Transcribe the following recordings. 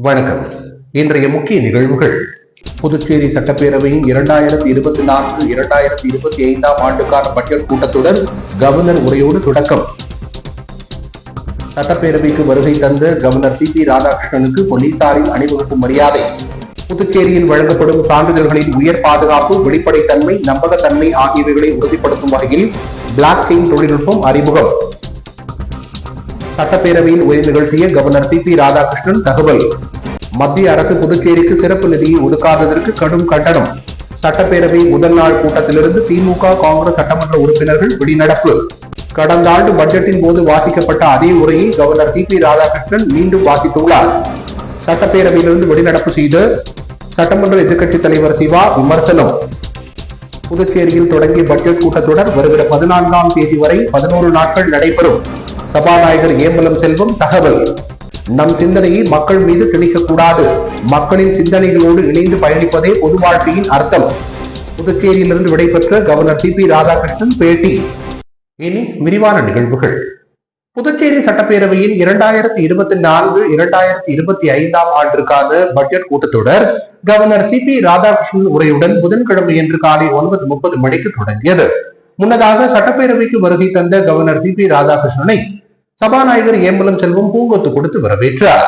வணக்கம். இன்றைய முக்கிய நிகழ்வுகள். புதுச்சேரி சட்டப்பேரவையின் 2024-2025 ஆண்டுக்கான பட்ஜெட் கூட்டத்தொடர் கவர்னர் உரையோடு தொடக்கம். சட்டப்பேரவைக்கு வருகை தந்த கவர்னர் சி.பி. ராதாகிருஷ்ணனுக்கு போலீசாரின் அணிவகுப்பு மரியாதை. புதுச்சேரியில் வழங்கப்படும் சான்றிதழ்களின் உயர் பாதுகாப்பு, வெளிப்படைத்தன்மை, நம்பகத்தன்மை ஆகியவைகளை உறுதிப்படுத்தும் வகையில் பிளாக் செயின் தொழில்நுட்பம் அறிமுகம். சட்டப்பேரவையில் உரை நிகழ்த்திய கவர்னர் சி.பி. ராதாகிருஷ்ணன் தகவல். மத்திய அரசு புதுச்சேரிக்கு சிறப்பு நிதியை ஒதுக்காததற்கு கடும் கண்டனம். சட்டப்பேரவை முதல் நாள் கூட்டத்திலிருந்து திமுக, காங்கிரஸ் சட்டமன்ற உறுப்பினர்கள் வெளிநடப்பு. கடந்த ஆண்டு பட்ஜெட்டின் போது வாசிக்கப்பட்ட அதே உரையை கவர்னர் சி.பி. ராதாகிருஷ்ணன் மீண்டும் வாசித்துள்ளார். சட்டப்பேரவையிலிருந்து வெளிநடப்பு செய்த சட்டமன்ற எதிர்க்கட்சித் தலைவர் சிவா விமர்சனம். புதுச்சேரியில் தொடங்கிய பட்ஜெட் கூட்டத்தொடர் வருகிற 14ஆம் தேதி வரை 11 நாட்கள் நடைபெறும். சபாநாயகர் ஏம்பலம் செல்வம் தகவல். நம் சிந்தனையை மக்கள் மீது திணிக்கக்கூடாது. மக்களின் சிந்தனைகளோடு இணைந்து பயணிப்பதே பொது வாழ்க்கையின் அர்த்தம். புதுச்சேரியிலிருந்து விடைபெற்ற கவர்னர் சி.பி. ராதாகிருஷ்ணன் பேட்டி. இனி விரிவான நிகழ்வுகள். புதுச்சேரி சட்டப்பேரவையின் 2024-2025 ஆண்டிற்கான பட்ஜெட் கூட்டத்தொடர் கவர்னர் சி.பி. ராதாகிருஷ்ணன் உரையுடன் புதன்கிழமை என்று காலை 9:30 மணிக்கு தொடங்கியது. முன்னதாக சட்டப்பேரவைக்கு வருகை தந்த கவர்னர் சி.பி. ராதாகிருஷ்ணனை சபாநாயகர் ஏம்பலம் செல்வம் பூங்கொத்து கொடுத்து வரவேற்றார்.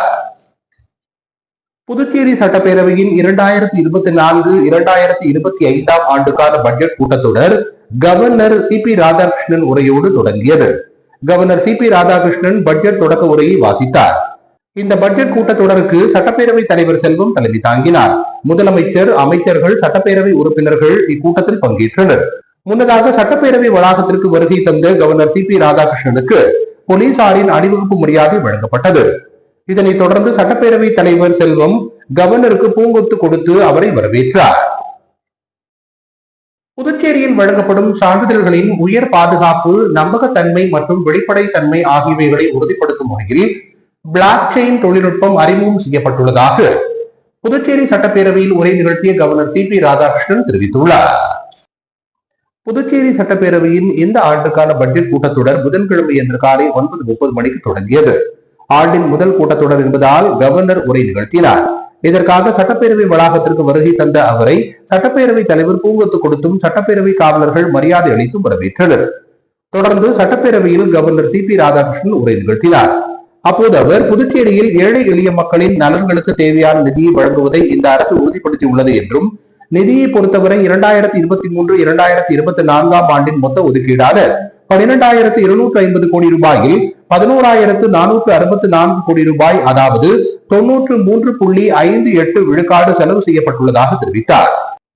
புதுச்சேரி சட்டப்பேரவையின் 2024-2025 ஆண்டுக்கான பட்ஜெட் கூட்டத்தொடர் கவர்னர் சி.பி. ராதாகிருஷ்ணன் உரையோடு தொடங்கியது. Governor CP. ராதாகிருஷ்ணன் பட்ஜெட் தொடக்க உரையை வாசித்தார். இந்த பட்ஜெட் கூட்டத்தொடருக்கு சட்டப்பேரவை தலைவர் செல்வம் தலைமை தாங்கினார். முதலமைச்சர், அமைச்சர்கள், சட்டப்பேரவை உறுப்பினர்கள் இக்கூட்டத்தில் பங்கேற்றனர். முன்னதாக சட்டப்பேரவை வளாகத்திற்கு வருகை தந்த கவர்னர் சி.பி. ராதாகிருஷ்ணனுக்கு போலீசாரின் அணிவகுப்பு மரியாதை வழங்கப்பட்டது. இதனைத் தொடர்ந்து சட்டப்பேரவை தலைவர் செல்வம் கவர்னருக்கு பூங்கொத்து கொடுத்து அவரை வரவேற்றார். புதுச்சேரியில் வழங்கப்படும் சான்றிதழ்களின் உயர் பாதுகாப்பு, நம்பகத்தன்மை மற்றும் வெளிப்படைத்தன்மை ஆகியவைகளை உறுதிப்படுத்தும் வகையில் பிளாக் செயின் தொழில்நுட்பம் அறிமுகம் செய்யப்பட்டுள்ளதாக புதுச்சேரி சட்டப்பேரவையில் உரை நிகழ்த்திய கவர்னர் சி.பி. ராதாகிருஷ்ணன் தெரிவித்துள்ளார். புதுச்சேரி சட்டப்பேரவையின் இந்த ஆண்டுக்கான பட்ஜெட் கூட்டத்தொடர் புதன்கிழமை என்று காலை 9:30 மணிக்கு தொடங்கியது. ஆண்டின் முதல் கூட்டத்தொடர் என்பதால் கவர்னர் உரை நிகழ்த்தினார். இதற்காக சட்டப்பேரவை வளாகத்திற்கு வருகை தந்த அவரை சட்டப்பேரவை தலைவர் பூங்கொத்து கொடுத்தும் சட்டப்பேரவை காவலர்கள் மரியாதை அளித்தும் வரவேற்றனர். தொடர்ந்து சட்டப்பேரவையில் கவர்னர் சி.பி. ராதாகிருஷ்ணன் உரை நிகழ்த்தினார். அப்போது அவர் புதுச்சேரியில் ஏழை எளிய மக்களின் நலன்களுக்கு தேவையான நிதியை வழங்குவதை இந்த அரசு உறுதிப்படுத்தியுள்ளது என்றும், நிதியை பொறுத்தவரை 2023-2024 ஆண்டின் மொத்த ஒதுக்கீடான 12,250 கோடி ரூபாயில் 11,464 கோடி ரூபாய், அதாவது 93.58 விழுக்காடு செலவு செய்யப்பட்டுள்ளதாக தெரிவித்தார்.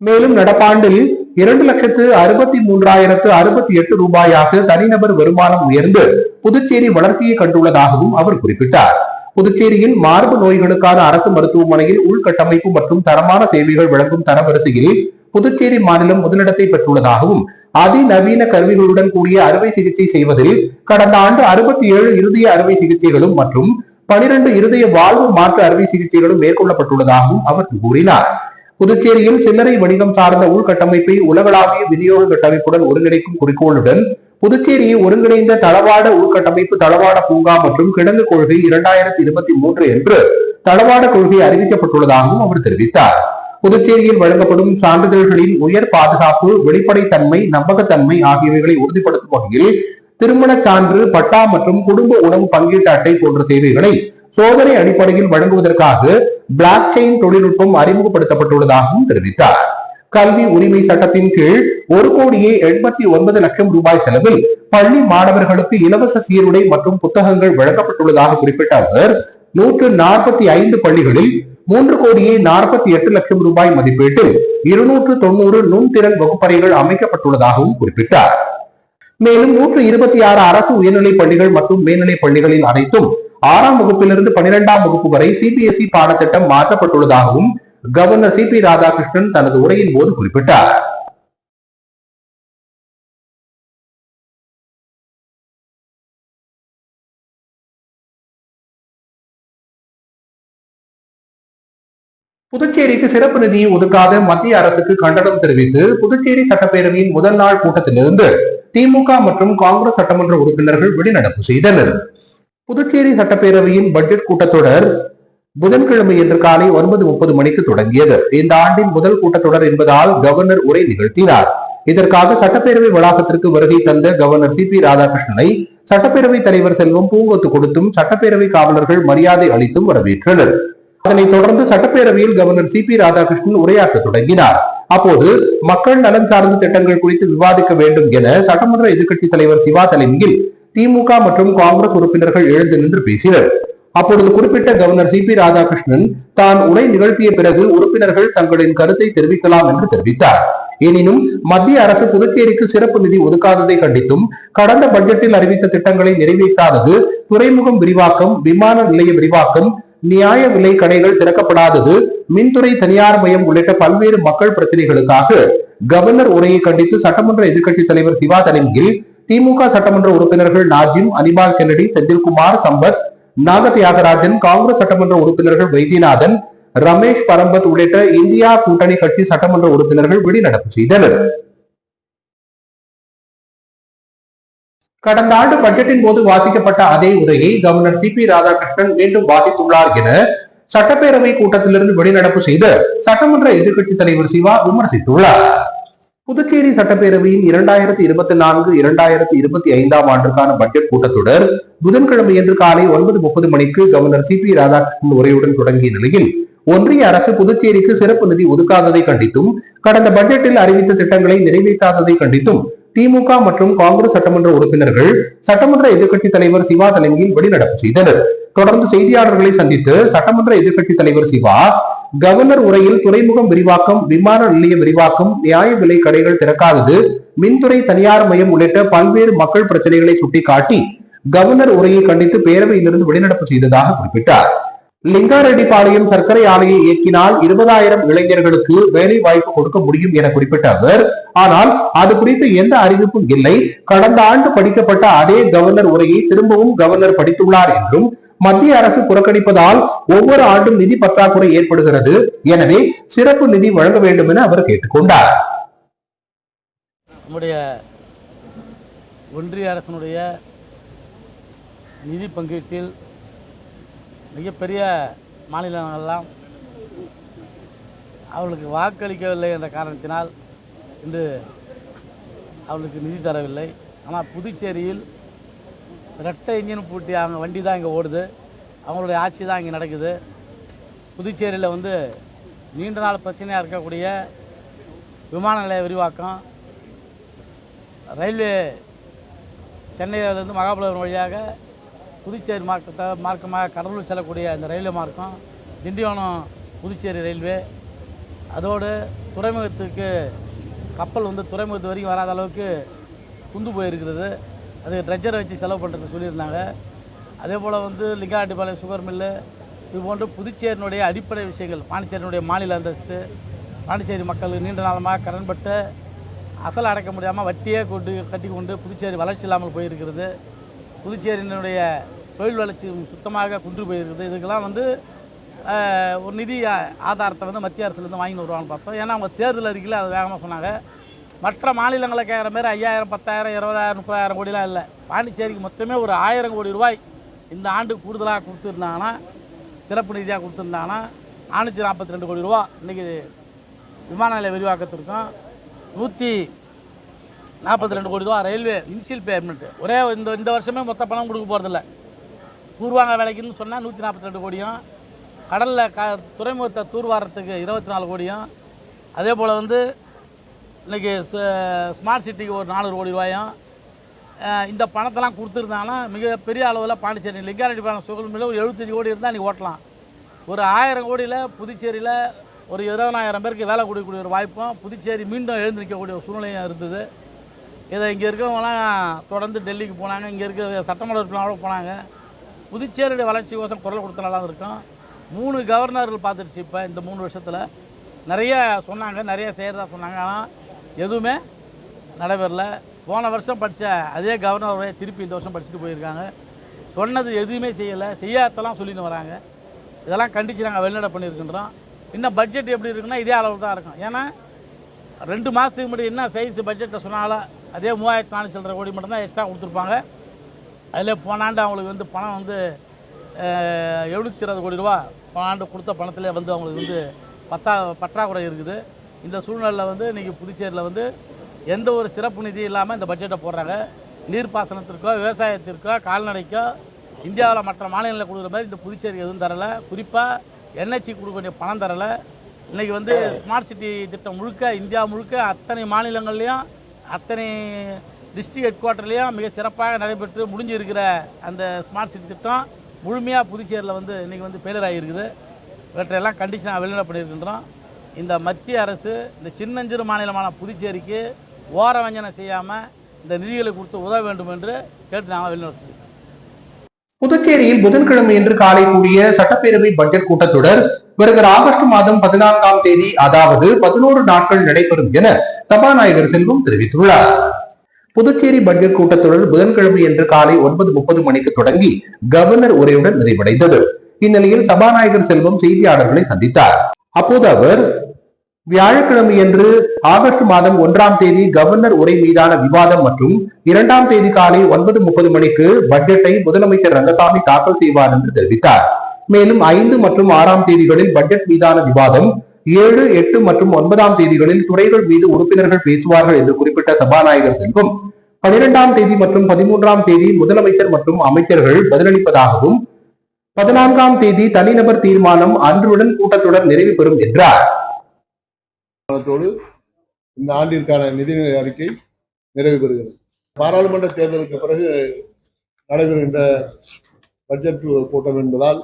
மேலும் நடப்பாண்டில் 2,63,068 ரூபாயாக தனிநபர் வருமானம் உயர்ந்து புதுச்சேரி வளர்ச்சியை கண்டுள்ளதாகவும் அவர் குறிப்பிட்டார். புதுச்சேரியில் மார்பு நோய்களுக்கான அரசு மருத்துவமனையில் உள்கட்டமைப்பு மற்றும் தரமான சேவைகள் வழங்கும் தரவரிசையில் புதுச்சேரி மாநிலம் முதலிடத்தை பெற்றுள்ளதாகவும், அதிநவீன கருவிகளுடன் கூடிய அறுவை சிகிச்சை செய்வதில் கடந்த ஆண்டு 67 இருதய அறுவை சிகிச்சைகளும் மற்றும் 12 இருதய வாழ்வு மாற்று அறுவை சிகிச்சைகளும் மேற்கொள்ளப்பட்டுள்ளதாகவும் அவர் கூறினார். புதுச்சேரியில் சில்லறை வணிகம் சார்ந்த உள்கட்டமைப்பை உலகளாவிய விநியோக கட்டமைப்புடன் ஒருங்கிணைக்கும் குறிக்கோளுடன் புதுச்சேரியை ஒருங்கிணைந்த தளவாட உள்கட்டமைப்பு, தளவாட பூங்கா மற்றும் கிடங்கு கொள்கை 2023 என்று தளவாட கொள்கை அறிவிக்கப்பட்டுள்ளதாகவும் அவர் தெரிவித்தார். புதுச்சேரியில் வழங்கப்படும் சான்றிதழ்களின் உயர் பாதுகாப்பு, வெளிப்படைத்தன்மை, நம்பகத்தன்மை ஆகியவைகளை உறுதிப்படுத்தும் வகையில் திருமண சான்று, பட்டா மற்றும் குடும்ப உணவு பங்கீட்டு அட்டை போன்ற சேவைகளை சோதனை அடிப்படையில் வழங்குவதற்காக பிளாக் செயின் தொழில்நுட்பம் அறிமுகப்படுத்தப்பட்டுள்ளதாகவும் தெரிவித்தார். கல்வி உரிமை சட்டத்தின் கீழ் 1,89 லட்சம் ரூபாய் செலவில் பள்ளி மாணவர்களுக்கு இலவச சீருடை மற்றும் புத்தகங்கள் வழங்கப்பட்டுள்ளதாக குறிப்பிட்ட அவர், 145 பள்ளிகளில் 3,48 லட்சம் ரூபாய் மதிப்பீட்டில் 290 நுண்திறன் வகுப்பறைகள் அமைக்கப்பட்டுள்ளதாகவும் குறிப்பிட்டார். மேலும் 126 அரசு உயர்நிலைப் பள்ளிகள் மற்றும் மேல்நிலைப் பள்ளிகளில் அனைத்தும் 6ஆம் வகுப்பிலிருந்து 12ஆம் வகுப்பு வரை CBSE பாடத்திட்டம் மாற்றப்பட்டுள்ளதாகவும் கவர்னர் சி.பி. ராதாகிருஷ்ணன் தனது உரையின் போது குறிப்பிட்டார். புதுச்சேரிக்கு சிறப்பு நிதியை ஒதுக்காத மத்திய அரசுக்கு கண்டனம் தெரிவித்து புதுச்சேரி சட்டப்பேரவையின் முதல் நாள் கூட்டத்திலிருந்து திமுக மற்றும் காங்கிரஸ் சட்டமன்ற உறுப்பினர்கள் வெளிநடப்பு செய்தனர். புதுச்சேரி சட்டப்பேரவையின் பட்ஜெட் கூட்டத்தொடர் புதன்கிழமை இன்று காலை 9:30 மணிக்கு தொடங்கியது. இந்த ஆண்டின் முதல் கூட்டத்தொடர் என்பதால் கவர்னர் உரை நிகழ்த்தினார். இதற்காக சட்டப்பேரவை வளாகத்திற்கு வருகை தந்த கவர்னர் சி.பி. ராதாகிருஷ்ணனை சட்டப்பேரவைத் தலைவர் செல்வம் பூங்கொத்து கொடுத்தும் சட்டப்பேரவை காவலர்கள் மரியாதை அளித்தும் வரவேற்றனர். அதனைத் தொடர்ந்து சட்டப்பேரவையில் கவர்னர் சி.பி. ராதாகிருஷ்ணன் உரையாற்ற தொடங்கினார். அப்போது மக்கள் நலன் சார்ந்த திட்டங்கள் குறித்து விவாதிக்க வேண்டும் என சட்டமன்ற எதிர்க்கட்சித் தலைவர் சிவா தலைமையில் திமுக மற்றும் காங்கிரஸ் உறுப்பினர்கள் எழுந்து நின்று பேசினர். அப்பொழுது குறிப்பிட்ட கவர்னர் சி.பி. ராதாகிருஷ்ணன் தான் உரை நிகழ்த்திய பிறகு உறுப்பினர்கள் தங்களின் கருத்தை தெரிவிக்கலாம் என்று தெரிவித்தார். எனினும் மத்திய அரசு புதுச்சேரிக்கு சிறப்பு நிதி ஒதுக்காததை கண்டித்தும் கடந்த பட்ஜெட்டில் அறிவித்த திட்டங்களை நிறைவேற்றாதது, துறைமுகம் விரிவாக்கம், விமான நிலைய விரிவாக்கம், நியாய விலை கடைகள் திறக்கப்படாதது, மின்துறை தனியார் மயம் உள்ளிட்ட பல்வேறு மக்கள் பிரச்சனைகளுக்காக கவர்னர் உரையை கண்டித்து சட்டமன்ற எதிர்க்கட்சித் தலைவர் சிவா தலைமையில் திமுக சட்டமன்ற உறுப்பினர்கள் நாஜிம், அனிபால் கென்னடி, செந்தில்குமார், சம்பத், நாகதியாகராஜன், காங்கிரஸ் சட்டமன்ற உறுப்பினர்கள் வைத்தியநாதன், ரமேஷ் பரம்பத் உள்ளிட்ட இந்தியா கூட்டணி கட்சி சட்டமன்ற உறுப்பினர்கள் வெளிநடப்பு செய்தனர். கடந்த ஆண்டு பட்ஜெட்டின் போது வாசிக்கப்பட்ட அதே உரையை கவர்னர் சி.பி. ராதாகிருஷ்ணன் மீண்டும் வாசித்துள்ளார் என சட்டப்பேரவை கூட்டத்திலிருந்து வெளிநடப்பு செய்த சட்டமன்ற எதிர்க்கட்சித் தலைவர் சிவா விமர்சித்துள்ளார். புதுச்சேரி சட்டப்பேரவையின் 2024-2025 ஆண்டுக்கான பட்ஜெட் கூட்டத்தொடர் புதன்கிழமையன்று காலை 9:30 மணிக்கு கவர்னர் சி.பி. ராதாகிருஷ்ணன் உரையுடன் தொடங்கிய நிலையில் ஒன்றிய அரசு புதுச்சேரிக்கு சிறப்பு நிதி ஒதுக்காததை கண்டித்தும் கடந்த பட்ஜெட்டில் அறிவித்த திட்டங்களை நிறைவேற்றாததை கண்டித்தும் திமுக மற்றும் காங்கிரஸ் சட்டமன்ற உறுப்பினர்கள் சட்டமன்ற எதிர்க்கட்சித் தலைவர் சிவா தலைமையில் வெளிநடப்பு செய்தனர். தொடர்ந்து செய்தியாளர்களை சந்தித்து சட்டமன்ற எதிர்க்கட்சித் தலைவர் சிவா கவர்னர் உரையில் துறைமுகம் விரிவாக்கம், விமான நிலைய விரிவாக்கம், நியாய விலை கடைகள் திறக்காதது, மின்துறை தனியார் மயம் உள்ளிட்ட பல்வேறு மக்கள் பிரச்சனைகளை சுட்டிக்காட்டி கவர்னர் உரையை கண்டித்து பேரவையிலிருந்து வெளிநடப்பு செய்ததாக குறிப்பிட்டார். லிங்காரெட்டிப்பாளையம் சர்க்கரை ஆலையை இயக்கினால் 20,000 இளைஞர்களுக்கு வேலை வாய்ப்பு கொடுக்க முடியும் என குறிப்பிட்ட அவர், ஆனால் அது குறித்து எந்த அறிவிப்பும் இல்லை. கடந்த ஆண்டு படிக்கப்பட்ட அதே கவர்னர் உரையை திரும்பவும் கவர்னர் படித்துள்ளார் என்றும், மத்திய அரசு புறக்கணிப்பதால் ஒவ்வொரு ஆண்டும் நிதி பற்றாக்குறை ஏற்படுகிறது. எனவே சிறப்பு நிதி வழங்க வேண்டும் என அவர் கேட்டுக்கொண்டார். நம்முடைய ஒன்றிய அரசினுடைய நிதி பங்கீட்டில் மிகப்பெரிய மாநிலங்களெல்லாம் அவர்களுக்கு வாக்களிக்கவில்லை என்ற காரணத்தினால் இன்று அவர்களுக்கு நிதி தரவில்லை. ஆனால் புதுச்சேரியில் இரட்டை இன்ஜின் பூட்டி அவங்க வண்டி தான் இங்கே ஓடுது, அவங்களுடைய ஆட்சி தான் இங்கே நடக்குது. புதுச்சேரியில் நீண்ட நாள் பிரச்சனையாக இருக்கக்கூடிய விமான நிலைய விரிவாக்கம், ரயில்வே சென்னையிலிருந்து மகாபலிபுரம் வழியாக புதுச்சேரி மார்க்கமாக கடலூர் செல்லக்கூடிய இந்த ரயில்வே மார்க்கம், திண்டிவனம் புதுச்சேரி ரயில்வே, அதோடு துறைமுகத்துக்கு கப்பல் துறைமுகத்து வரைக்கும் வராத அளவுக்கு குந்து போயிருக்கிறது. அது ட்ரெஜரை வச்சு செலவு பண்ணுறது சொல்லியிருந்தாங்க. அதே போல் லிங்காரெட்டிப்பாளையம் சுகர் மில்லு, இது போன்று புதுச்சேரியினுடைய அடிப்படை விஷயங்கள், பாண்டிச்சேரியினுடைய மாநில அந்தஸ்து, பாண்டிச்சேரி மக்கள் நீண்ட நாளமாக கடன்பட்டு அசல் அடைக்க முடியாமல் வட்டியே கட்டி கொண்டு புதுச்சேரி வளர்ச்சி இல்லாமல் போயிருக்கிறது. புதுச்சேரியினுடைய தொழில் வளர்ச்சி சுத்தமாக குன்று போயிருக்குது. இதுக்கெல்லாம் ஒரு நிதி ஆதாரத்தை மத்திய அரசுலேருந்து வாங்கி வருவான்னு பார்த்தோம். ஏன்னா அவங்க தேர்தல் அறிக்கையில் அதை வேகமாக சொன்னாங்க. மற்ற மாநிலங்களை கேட்குற மாதிரி 5,000, 10,000, 20,000, 30,000 கோடிலாம் இல்லை. பாண்டிச்சேரிக்கு மொத்தமே ஒரு 1,000 கோடி ரூபாய் இந்த ஆண்டு கூடுதலாக கொடுத்துருந்தாங்கன்னா, சிறப்பு நிதியாக கொடுத்துருந்தாங்கன்னா 442 கோடி ரூபா இன்றைக்கி விமான நிலைய விரிவாக்கத்திற்கும், 142 கோடி ரூபா ரயில்வே இனிஷியல் பேமெண்ட்டு. ஒரே இந்த வருஷமே மொத்த பணம் கொடுக்க போகிறதில்ல. பூர்வாங்க வேலைக்குன்னு சொன்னால் 142 கோடியும், கடலில் துறைமுகத்தை தூர்வாரத்துக்கு 24 கோடியும், அதே போல் இன்றைக்கி ஸ்மார்ட் சிட்டிக்கு ஒரு 400 கோடி ரூபாயும் இந்த பணத்தெல்லாம் கொடுத்துருந்தாங்கன்னா மிகப்பெரிய அளவில் பாண்டிச்சேரி லிங்காரெட்டிப்பாளையம் சுகர் மில்லில் ஒரு 75 கோடி இருந்தால் நீ ஓட்டலாம். ஒரு 1000 கோடியில் புதுச்சேரியில் ஒரு 20,000 பேருக்கு வேலை கொடுக்கக்கூடிய ஒரு வாய்ப்பும், புதுச்சேரி மீண்டும் எழுந்து நிற்கக்கூடிய ஒரு சூழ்நிலையும் இருந்தது. இதை இங்கே இருக்கவங்களாம் தொடர்ந்து டெல்லிக்கு போனாங்க, இங்கே இருக்க சட்டமன்ற உறுப்பினரோட போனாங்க. புதுச்சேரியுடைய வளர்ச்சிக்கோசம் குரல் கொடுத்தனால இருக்கும். 3 கவர்னர்கள் பார்த்துருச்சு. இப்போ இந்த 3 வருஷத்தில் நிறைய சொன்னாங்க, நிறைய செய்கிறதா சொன்னாங்க. ஆனால் எதுவுமே நடைபெறல. போன வருஷம் படித்த அதே கவர்னரை திருப்பி இந்த வருஷம் படிச்சுட்டு போயிருக்காங்க. சொன்னது எதுவுமே செய்யலை, செய்யாதெல்லாம் சொல்லிட்டு வராங்க. இதெல்லாம் கண்டித்து நாங்கள் வெளிநடை பண்ணியிருக்கின்றோம். இன்னும் பட்ஜெட் எப்படி இருக்குன்னா இதே அளவு தான் இருக்கும். ஏன்னா 2 மாதத்துக்கு முன்னாடி என்ன சைஸ் பட்ஜெட்டை சொன்னாலும் அதே 3,400 கோடி மட்டும்தான் எக்ஸ்ட்ரா கொடுத்துருப்பாங்க. அதில் போனாண்டு அவங்களுக்கு பணம் 720 கோடி ரூபா ஆண்டு கொடுத்த பணத்தில் வந்து அவங்களுக்கு வந்து பற்றாக்குறை இருக்குது. இந்த சூழ்நிலையில் வந்து இன்றைக்கி புதுச்சேரியில் வந்து எந்த ஒரு சிறப்பு நிதி இல்லாமல் இந்த பட்ஜெட்டை போடுறாங்க. நீர்ப்பாசனத்திற்கோ விவசாயத்திற்கோ கால்நடைக்கோ இந்தியாவில் மற்ற மாநிலங்களில் கொடுக்குற மாதிரி இந்த புதுச்சேரி எதுவும் தரலை. குறிப்பாக என்ஹெச்சி கொடுக்க வேண்டிய பணம் தரலை. இன்றைக்கி வந்து ஸ்மார்ட் சிட்டி திட்டம் முழுக்க இந்தியா முழுக்க அத்தனை மாநிலங்கள்லேயும் அத்தனை டிஸ்ட்ரிக்ட் ஹெட் குவார்ட்டர்லேயும் மிக சிறப்பாக நடைபெற்று முடிஞ்சு இருக்கிற அந்த ஸ்மார்ட் சிட்டி திட்டம் முழுமையாக புதுச்சேரியில் வந்து இன்றைக்கி வந்து ஃபெயிலியர் ஆகியிருக்குது. இவற்றையெல்லாம் கண்டிஷனாக வெளியிட பண்ணியிருக்கின்றோம். இந்த மத்திய அரசு இந்த சின்னஞ்சிறு மாநிலமான புதுச்சேரிக்கு ஓர வஞ்சனை செய்யாமல் இந்த நிதிகளை கொடுத்து உதவ வேண்டும் என்று கேட்டு நாங்கள் வெளியிட. புதுச்சேரியில் புதன்கிழமையன்று காலை கூடிய சட்டப்பேரவை பட்ஜெட் கூட்டத்தொடர் வருகிற ஆகஸ்ட் மாதம் 14ஆம் தேதி, அதாவது 11 நாட்கள் நடைபெறும் என சபாநாயகர் செல்வம் தெரிவித்துள்ளார். புதுச்சேரி பட்ஜெட் கூட்டத்தொடர் புதன்கிழமையன்று காலை 9:30 மணிக்கு தொடங்கி கவர்னர் உரையுடன் நிறைவடைந்தது. இந்நிலையில் சபாநாயகர் செல்வம் செய்தியாளர்களை சந்தித்தார். அப்போது அவர் வியாழக்கிழமையன்று ஆகஸ்ட் மாதம் 1ஆம் தேதி கவர்னர் உரை மீதான விவாதம் மற்றும் 2ஆம் தேதி காலை 9:30 மணிக்கு பட்ஜெட்டை முதலமைச்சர் ரங்கசாமி தாக்கல் செய்வார் என்று தெரிவித்தார். மேலும் 5 மற்றும் 6ஆம் தேதிகளில் பட்ஜெட் மீதான விவாதம், 7, 8 மற்றும் 9ஆம் தேதிகளில் துறைகள் மீது உறுப்பினர்கள் பேசுவார்கள் என்று குறிப்பிட்ட சபாநாயகர் செல்வம் 12ஆம் தேதி மற்றும் 13ஆம் தேதி முதலமைச்சர் மற்றும் அமைச்சர்கள் பதிலளிப்பதாகவும் 14ஆம் தேதி தனிநபர் தீர்மானம் அன்றுடன் கூட்டத்தொடர் நிறைவு பெறும் என்றார். இந்த ஆண்டிற்கான நிதிநிலை அறிக்கை நிறைவு பெறுகிறது. பாராளுமன்ற தேர்தலுக்கு பிறகு நடைபெறுகின்ற பட்ஜெட் கூட்டம் என்பதால்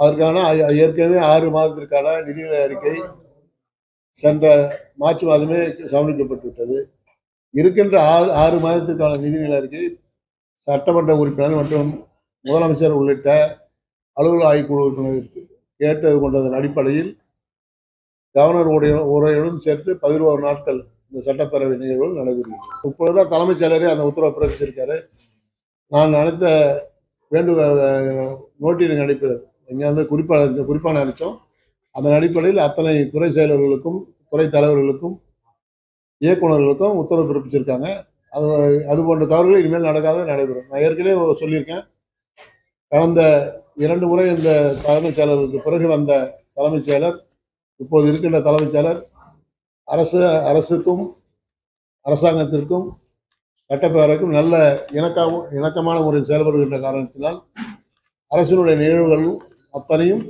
அதற்கான ஏற்கனவே 6 மாதத்திற்கான நிதிநிலை அறிக்கை சென்ற மார்ச் மாதமே சமர்ப்பிக்கப்பட்டுவிட்டது. இருக்கின்ற 6 மாதத்திற்கான நிதிநிலை அறிக்கை சட்டமன்ற உறுப்பினர் மற்றும் முதலமைச்சர் உள்ளிட்ட அலுவலக ஆய்வுக்குழு உறுப்பினருக்கு கேட்டது கொண்டதன் அடிப்படையில் கவர்னர் உரையுடன் சேர்த்து 11 நாட்கள் இந்த சட்டப்பேரவை நிகழ்வுகள் நடைபெறுகிறது. இப்பொழுதுதான் தலைமைச் செயலரே அந்த உத்தரவை பிறப்பிச்சிருக்காரு. நான் அனைத்த நோட்டீஸ் அடிப்படையில் இங்கே வந்து குறிப்பாக நினைச்சோம். அதன் அடிப்படையில் அத்தனை துறை செயலர்களுக்கும் துறை தலைவர்களுக்கும் இயக்குநர்களுக்கும் உத்தரவு பிறப்பிச்சிருக்காங்க. அது போன்ற தவறுகள் இனிமேல் நடக்காத நடைபெறும். நான் ஏற்கனவே சொல்லியிருக்கேன். கடந்த 2 முறை இந்த தலைமைச் செயலருக்கு பிறகு வந்த தலைமைச் செயலர், இப்போது இருக்கின்ற தலைமைச் செயலர் அரசுக்கும் அரசாங்கத்திற்கும் சட்டப்பேரவைக்கும் நல்ல இணக்கமான முறையில் செயல்படுகின்ற காரணத்தினால் அரசினுடைய நிகழ்வுகளும் அத்தனையும்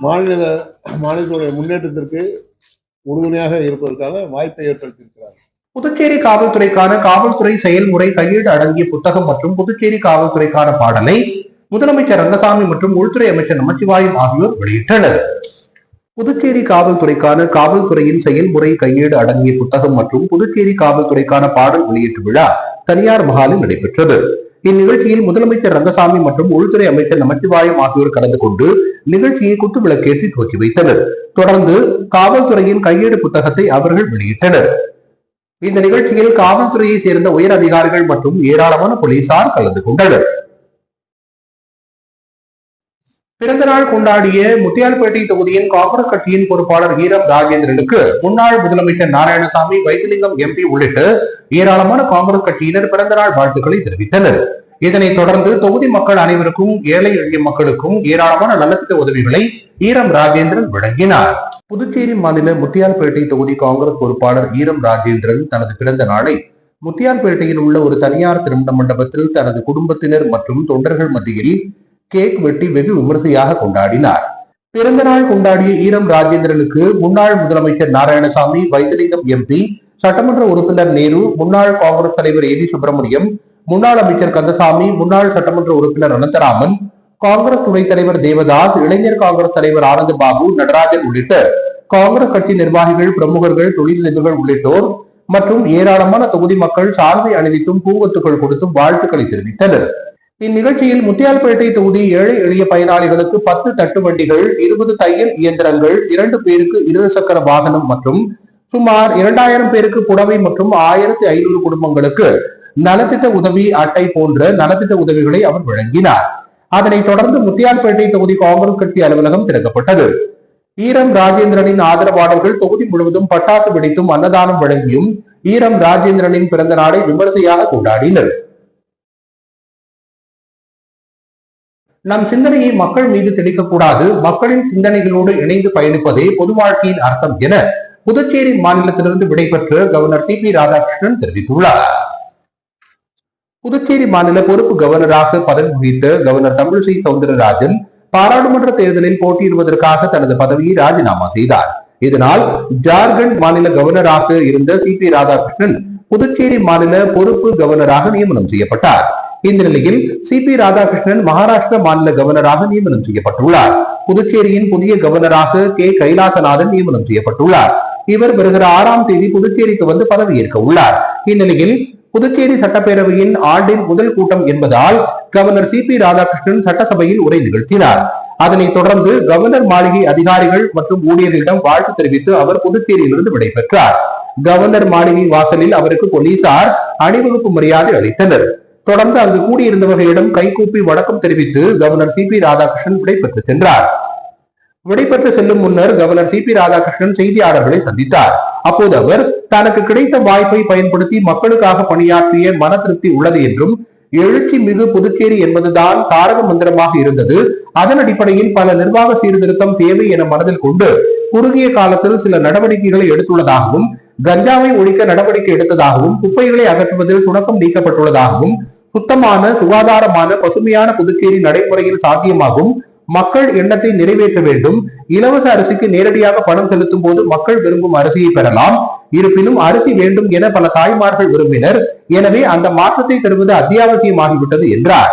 மாநிலத்துடைய முன்னேற்றத்திற்கு உறுதுணையாக இருப்பதற்கான வாய்ப்பை ஏற்படுத்தியிருக்கிறார். புதுச்சேரி காவல்துறைக்கான காவல்துறை செயல்முறை கையேடு அடங்கிய புத்தகம் மற்றும் புதுச்சேரி காவல்துறைக்கான பாடலை முதலமைச்சர் ரங்கசாமி மற்றும் உள்துறை அமைச்சர் நமச்சிவாயம் ஆகியோர் வெளியிட்டனர். புதுச்சேரி காவல்துறைக்கான காவல்துறையின் செயல்முறை கையேடு அடங்கிய புத்தகம் மற்றும் புதுச்சேரி காவல்துறைக்கான பாடல் வெளியீட்டு விழா தனியார் மஹாலில் நடைபெற்றது. இந்நிகழ்ச்சியில் முதலமைச்சர் ரங்கசாமி மற்றும் உள்துறை அமைச்சர் நமச்சிவாயம் ஆகியோர் கலந்து கொண்டு நிகழ்ச்சியை குத்துவிளக்கேற்றி துவக்கி வைத்தனர். தொடர்ந்து காவல்துறையின் கையேடு புத்தகத்தை அவர்கள் வெளியிட்டனர். இந்த நிகழ்ச்சியில் காவல்துறையை சேர்ந்த உயர் அதிகாரிகள் மற்றும் ஏராளமான போலீசார் கலந்து கொண்டனர். பிறந்தநாள் கொண்டாடிய முத்தியால்பேட்டை தொகுதியின் காங்கிரஸ் கட்சியின் பொறுப்பாளர் ஈரம் ராஜேந்திரனுக்கு முன்னாள் முதலமைச்சர் நாராயணசாமி, வைத்திலிங்கம் எம்பி உள்ளிட்ட ஏராளமான காங்கிரஸ் கட்சியினர் பிறந்தநாள் வாழ்த்துக்களை தெரிவித்தனர். இதனைத் தொடர்ந்து தொகுதி மக்கள் அனைவருக்கும், ஏழை எளிய மக்களுக்கும் ஏராளமான நலத்திட்ட உதவிகளை ஈரம் ராஜேந்திரன் வழங்கினார். புதுச்சேரி மாநில முத்தியால்பேட்டை தொகுதி காங்கிரஸ் பொறுப்பாளர் ஈரம் ராஜேந்திரன் தனது பிறந்த நாளை முத்தியால்பேட்டையில் உள்ள ஒரு தனியார் திருமண மண்டபத்தில் தனது குடும்பத்தினர் மற்றும் தொண்டர்கள் மத்தியில் கேக் வெட்டி வெகு விமர்சையாக கொண்டாடினார். பிறந்த நாள் கொண்டாடிய ஈரம் ராஜேந்திரனுக்கு முன்னாள் முதலமைச்சர் நாராயணசாமி, வைத்திலிங்கம் எம்பி, சட்டமன்ற உறுப்பினர் நேரு, முன்னாள் காங்கிரஸ் தலைவர் ஏவி சுப்பிரமணியம், முன்னாள் அமைச்சர் கந்தசாமி, முன்னாள் சட்டமன்ற உறுப்பினர் அனந்தராமன், காங்கிரஸ் துணைத் தலைவர் தேவதாஸ், இளைஞர் காங்கிரஸ் தலைவர் ஆனந்த பாபு, நடராஜன் உள்ளிட்ட காங்கிரஸ் கட்சி நிர்வாகிகள், பிரமுகர்கள், தொழிலதிபர்கள் உள்ளிட்டோர் மற்றும் ஏராளமான தொகுதி மக்கள் சால்வை அணிவித்தும் பூங்கொத்துக்கள் கொடுத்தும் வாழ்த்துக்களை தெரிவித்தனர். இந்நிகழ்ச்சியில் முத்தியால்பேட்டை தொகுதி ஏழை எளிய பயனாளிகளுக்கு 10 தட்டு வண்டிகள், 20 தையல் இயந்திரங்கள், 2 பேருக்கு 2 சக்கர வாகனம் மற்றும் சுமார் 2000 பேருக்கு புடவை மற்றும் 1500 குடும்பங்களுக்கு நலத்திட்ட உதவி அட்டை போன்ற நலத்திட்ட உதவிகளை அவர் வழங்கினார். அதனைத் தொடர்ந்து முத்தியால்பேட்டை தொகுதி காங்கிரஸ் கட்சி அலுவலகம் திறக்கப்பட்டது. ஈரம் ராஜேந்திரனின் ஆதரவாளர்கள் தொகுதி முழுவதும் பட்டாசு வெடித்தும் அன்னதானம் வழங்கியும் ஈரம் ராஜேந்திரனின் பிறந்த நாளை விமர்சையாக கொண்டாடினர். நம் சிந்தனையை மக்கள் மீது திணிக்கக்கூடாது, மக்களின் சிந்தனைகளோடு இணைந்து பயணிப்பதே பொது வாழ்க்கையின் அர்த்தம் என புதுச்சேரி மாநிலத்திலிருந்து விடைபெற்று கவர்னர் சி பி ராதாகிருஷ்ணன் தெரிவித்துள்ளார். புதுச்சேரி மாநில பொறுப்பு கவர்னராக பதவி வகித்த கவர்னர் தமிழிசை சவுந்தரராஜன் பாராளுமன்ற தேர்தலில் போட்டியிடுவதற்காக தனது பதவியை ராஜினாமா செய்தார். இதனால் ஜார்க்கண்ட் மாநில கவர்னராக இருந்த சி பி ராதாகிருஷ்ணன் புதுச்சேரி மாநில பொறுப்பு கவர்னராக நியமனம் செய்யப்பட்டார். இந்த நிலையில் சி பி ராதாகிருஷ்ணன் மகாராஷ்டிரா மாநில கவர்னராக நியமனம் செய்யப்பட்டுள்ளார். புதுச்சேரியின் புதிய கவர்னராக கே கைலாசநாதன் நியமனம் செய்யப்பட்டுள்ளார். இவர் வருகிற 6ஆம் தேதி புதுச்சேரிக்கு வந்து பதவியேற்க உள்ளார். இந்நிலையில் புதுச்சேரி சட்டப்பேரவையின் ஆண்டின் முதல் கூட்டம் என்பதால் கவர்னர் சி பி ராதாகிருஷ்ணன் சட்டசபையில் உரை நிகழ்த்தினார். அதனைத் தொடர்ந்து கவர்னர் மாளிகை அதிகாரிகள் மற்றும் ஊழியர்களிடம் வாழ்த்து தெரிவித்து அவர் புதுச்சேரியிலிருந்து விடைபெற்றார். கவர்னர் மாளிகை வாசலில் அவருக்கு போலீசார் அணிவகுப்பு மரியாதை அளித்தனர். தொடர்ந்து அங்கு கூடியிருந்தவர்களிடம் கைகூப்பி வணக்கம் தெரிவித்து கவர்னர் சி பி ராதாகிருஷ்ணன் விடைபெற்று சென்றார். விடைபெற்று செல்லும் முன்னர் கவர்னர் சி பி ராதாகிருஷ்ணன் செய்தியாளர்களை சந்தித்தார். அப்போது அவர் தனக்கு கிடைத்த வாய்ப்பை பயன்படுத்தி மக்களுக்காக பணியாற்றிய மன திருப்தி உள்ளது என்றும், எழுச்சி மிகு புதுச்சேரி என்பதுதான் தாரக மந்திரமாக இருந்தது. அதன் அடிப்படையில் பல நிர்வாக சீர்திருத்தம் தேவை என மனதில் கொண்டு குறுகிய காலத்தில் சில நடவடிக்கைகளை எடுத்துள்ளதாகவும், கஞ்சாவை ஒழிக்க நடவடிக்கை எடுத்ததாகவும், குப்பைகளை அகற்றுவதில் சுணக்கம் நீக்கப்பட்டுள்ளதாகவும், சுத்தமான சுகாதாரமான பசுமையான புதுச்சேரி நடைமுறையில் சாத்தியமாகும், மக்கள் எண்ணத்தை நிறைவேற்ற வேண்டும், இலவச அரிசிக்கு நேரடியாக பணம் செலுத்தும் போது மக்கள் விரும்பும் அரிசியை பெறலாம், இருப்பினும் அரிசி வேண்டும் என பல தாய்மார்கள் விரும்பினர், எனவே அந்த மாற்றத்தை தருவது அத்தியாவசியமாகிவிட்டது என்றார்.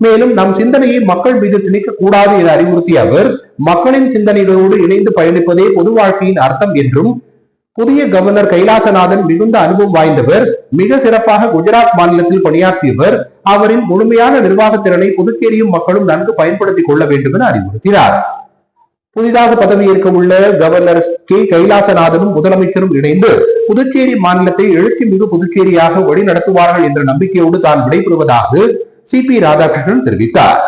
மேலும் நம் சிந்தனையை மக்கள் மீது திணிக்க கூடாது என அறிவுறுத்திய அவர், மக்களின் சிந்தனைகளோடு இணைந்து பயணிப்பதே பொது வாழ்க்கையின் அர்த்தம் என்றும், புதிய கவர்னர் கைலாசநாதன் மிகுந்த அனுபவம் வாய்ந்தவர், மிக சிறப்பாக குஜராத் மாநிலத்தில் பணியாற்றியவர், அவரின் முழுமையான நிர்வாக திறனை புதுச்சேரியும் மக்களும் நன்கு பயன்படுத்திக் கொள்ள வேண்டும் என அறிவுறுத்தினார். புதிதாக பதவியேற்க உள்ள கவர்னர் கே கைலாசநாதனும் முதலமைச்சரும் இணைந்து புதுச்சேரி மாநிலத்தை எழுச்சி மிகு புதுச்சேரியாக வழிநடத்துவார்கள் என்ற நம்பிக்கையோடு தான் விடைபெறுவதாக சி பி ராதாகிருஷ்ணன் தெரிவித்தார்.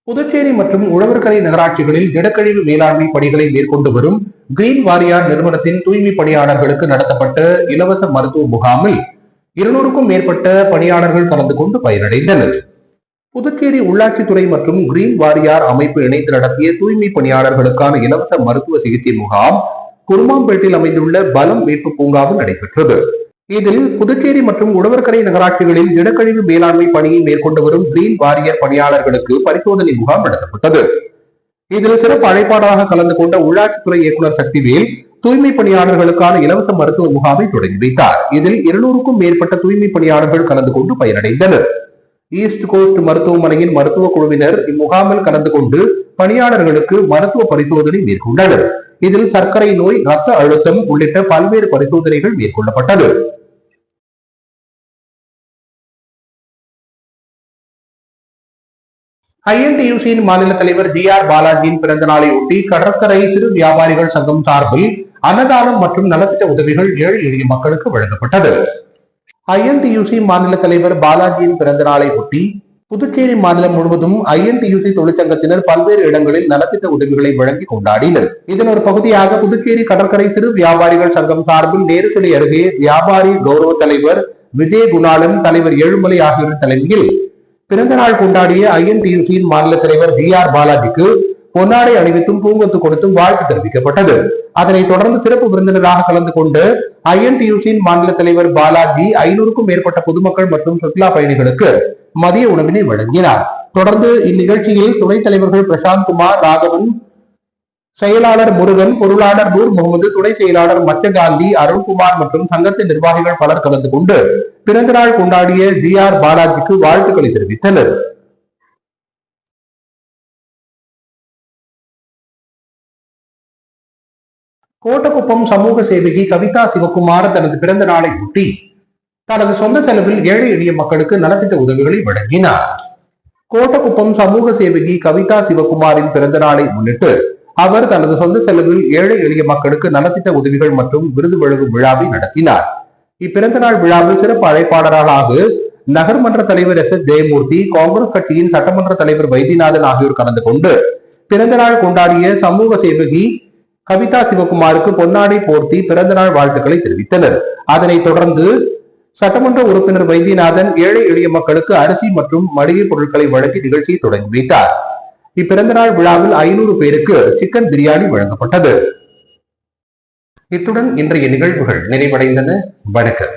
புதுச்சேரி மற்றும் உழவர்கரை நகராட்சிகளில் திடக்கழிவு மேலாண்மை பணிகளை மேற்கொண்டு வரும் கிரீன் வாரியார் நிறுவனத்தின் தூய்மை பணியாளர்களுக்கு நடத்தப்பட்ட இலவச மருத்துவ முகாமில் 200க்கும் மேற்பட்ட பணியாளர்கள் கலந்து கொண்டு பயனடைந்தனர். புதுச்சேரி உள்ளாட்சித்துறை மற்றும் கிரீன் வாரியார் அமைப்பு இணைந்து நடத்திய தூய்மை பணியாளர்களுக்கான இலவச மருத்துவ சிகிச்சை முகாம் குருமாம்பேட்டில் அமைந்துள்ள பலம் மீட்பு பூங்காவில் நடைபெற்றது. இதில் புதுச்சேரி மற்றும் உழவர்கரை நகராட்சிகளில் திடக்கழிவு மேலாண்மை பணியை மேற்கொண்டு வரும் கிரீன் வாரியர் பணியாளர்களுக்கு பரிசோதனை முகாம் நடத்தப்பட்டது. இதில் சிறப்பு அழைப்பாளராக கலந்து கொண்ட உள்ளாட்சித்துறை இயக்குநர் சக்திவேல் தூய்மை பணியாளர்களுக்கான இலவச மருத்துவ முகாமை தொடங்கி வைத்தார். இதில் 200க்கும் மேற்பட்ட தூய்மை பணியாளர்கள் கலந்து கொண்டு பயனடைந்தனர். ஈஸ்ட் கோஸ்ட் மருத்துவமனையின் மருத்துவ குழுவினர் இம்முகாமில் கலந்து கொண்டு பணியாளர்களுக்கு மருத்துவ பரிசோதனை மேற்கொண்டனர். இதில் சர்க்கரை நோய், ரத்த அழுத்தம் உள்ளிட்ட பல்வேறு பரிசோதனைகள் மேற்கொள்ளப்பட்டது. ஐஎன்டியூசியின் மாநில தலைவர் ஜி.ஆர். பாலாஜியின் பிறந்த நாளை ஒட்டி கடற்கரை சிறு வியாபாரிகள் சங்கம் சார்பில் அன்னதானம் மற்றும் நலத்திட்ட உதவிகள் ஏழை எளிய மக்களுக்கு வழங்கப்பட்டது. ஐஎன்டியூசி மாநில தலைவர் பாலாஜியின் பிறந்த நாளை ஒட்டி புதுச்சேரி மாநிலம் முழுவதும் ஐஎன்டியூசி தொழிற்சங்கத்தினர் பல்வேறு இடங்களில் நலத்திட்ட உதவிகளை வழங்கி கொண்டாடினர். இதன் ஒரு பகுதியாக புதுச்சேரி கடற்கரை சிறு வியாபாரிகள் சங்கம் சார்பில் நேரு சிலை அருகே வியாபாரி கௌரவ தலைவர் விஜய் குணாளன், தலைவர் ஏழுமலை ஆகியோரின் தலைமையில் பிறந்த நாள் கொண்டாடிய ஐஎன்டியூசியின் மாநில தலைவர் ஜி.ஆர். பாலாஜிக்கு பொன்னாடை அணிவித்தும் பூங்கொத்து கொடுத்தும் வாழ்த்து தெரிவிக்கப்பட்டது. அதனைத் தொடர்ந்து சிறப்பு விருந்தினராக கலந்து கொண்டு ஐஎன்டியூசியின் மாநில தலைவர் பாலாஜி 500க்கும் மேற்பட்ட பொதுமக்கள் மற்றும் சுற்றுலா பயணிகளுக்கு மதிய உணவினை வழங்கினார். தொடர்ந்து இந்நிகழ்ச்சியில் துணைத் தலைவர்கள் பிரசாந்த் குமார், ராகவன், செயலாளர் முருகன், பொருளாளர் நூர் முகமது, துணை செயலாளர் மச்சகாந்தி, அருண்குமார் மற்றும் சங்கத்தின் நிர்வாகிகள் பலர் கலந்து கொண்டு பிறந்த நாள் கொண்டாடிய ஜி.ஆர். பாலாஜிக்கு வாழ்த்துக்களை தெரிவித்தனர். கோட்டக்குப்பம் சமூக சேவகி கவிதா சிவகுமார் தனது பிறந்த நாளை ஒட்டி தனது சொந்த செலவில் ஏழை எளிய மக்களுக்கு நலத்திட்ட உதவிகளை வழங்கினார். கோட்டக்குப்பம் சமூக சேவகி கவிதா சிவகுமாரின் பிறந்த நாளை முன்னிட்டு அவர் தனது சொந்த செலவில் ஏழை எளிய மக்களுக்கு நலத்திட்ட உதவிகள் மற்றும் விருது வழங்கும் விழாவை நடத்தினார். இப்பிறந்த நாள் விழாவில் சிறப்பு அழைப்பாளராக நகர்மன்ற தலைவர் எஸ்.எஸ். ஜெயமூர்த்தி, காங்கிரஸ் கட்சியின் சட்டமன்ற தலைவர் வைத்தியநாதன் ஆகியோர் கலந்து கொண்டு பிறந்த நாள் கொண்டாடிய சமூக சேவகி கவிதா சிவகுமாருக்கு பொன்னாடை போர்த்தி பிறந்த நாள் வாழ்த்துக்களை தெரிவித்தனர். அதனைத் தொடர்ந்து சட்டமன்ற உறுப்பினர் வைத்தியநாதன் ஏழை எளிய மக்களுக்கு அரிசி மற்றும் மளிகை பொருட்களை வழங்கி நிகழ்ச்சியை தொடங்கி வைத்தார். இப்பிறந்த நாள் விழாவில் 500 பேருக்கு சிக்கன் பிரியாணி வழங்கப்பட்டது. இத்துடன் இன்றைய நிகழ்வுகள் நிறைவடைந்தன. வணக்கம்.